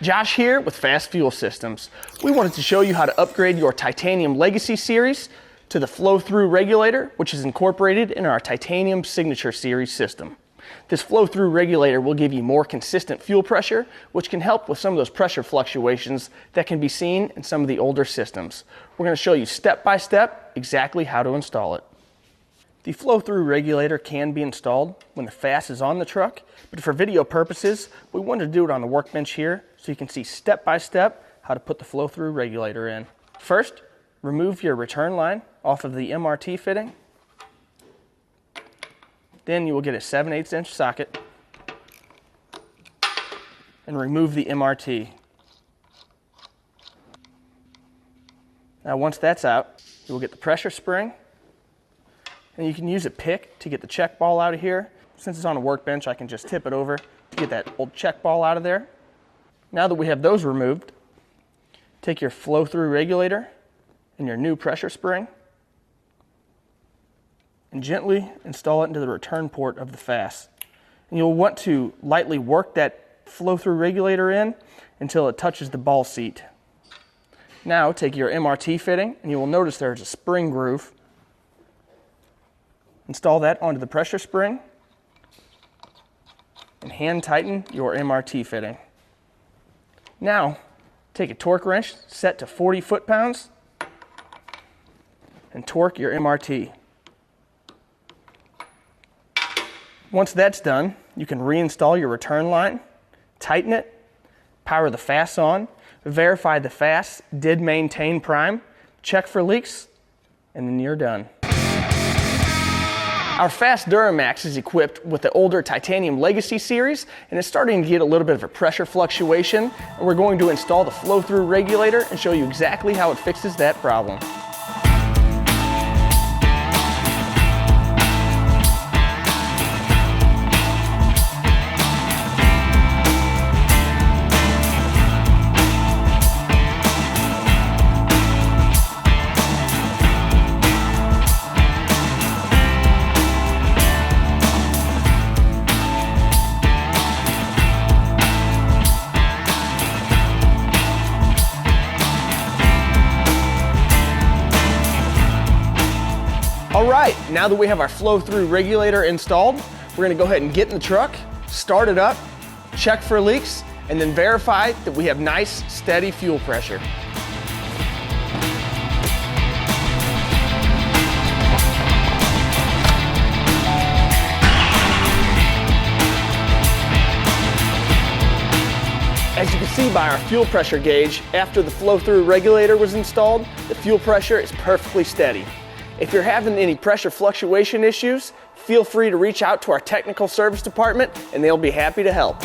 Josh here with FASS Fuel Systems. We wanted to show you how to upgrade your Titanium Legacy Series to the Flow Through Regulator, which is incorporated in our Titanium Signature Series system. This Flow Through Regulator will give you more consistent fuel pressure, which can help with some of those pressure fluctuations that can be seen in some of the older systems. We're going to show you step by step exactly how to install it. The Flow Through Regulator can be installed when the FASS is on the truck, but for video purposes, we wanted to do it on the workbench here so you can see step by step how to put the Flow Through Regulator in. First, remove your return line off of the MRT fitting. Then you will get a 7/8 inch socket and remove the MRT. Now once that's out, you will get the pressure spring, and you can use a pick to get the check ball out of here. Since it's on a workbench, I can just tip it over to get that old check ball out of there. Now that we have those removed, take your Flow Through Regulator and your new pressure spring and gently install it into the return port of the FASS. And you'll want to lightly work that Flow Through Regulator in until it touches the ball seat. Now take your MRT fitting, and you will notice there's a spring groove. Install that onto the pressure spring and hand tighten your MRT fitting. Now take a torque wrench set to 40 foot-pounds and torque your MRT. Once that's done, you can reinstall your return line, tighten it, power the FASS on, verify the FASS did maintain prime, check for leaks, and then you're done. Our FASS Duramax is equipped with the older Titanium Legacy Series, and it's starting to get a little bit of a pressure fluctuation, and we're going to install the Flow Through Regulator and show you exactly how it fixes that problem. All right, now that we have our Flow Through Regulator installed, we're gonna go ahead and get in the truck, start it up, check for leaks, and then verify that we have nice, steady fuel pressure. As you can see by our fuel pressure gauge, after the Flow Through Regulator was installed, the fuel pressure is perfectly steady. If you're having any pressure fluctuation issues, feel free to reach out to our technical service department and they'll be happy to help.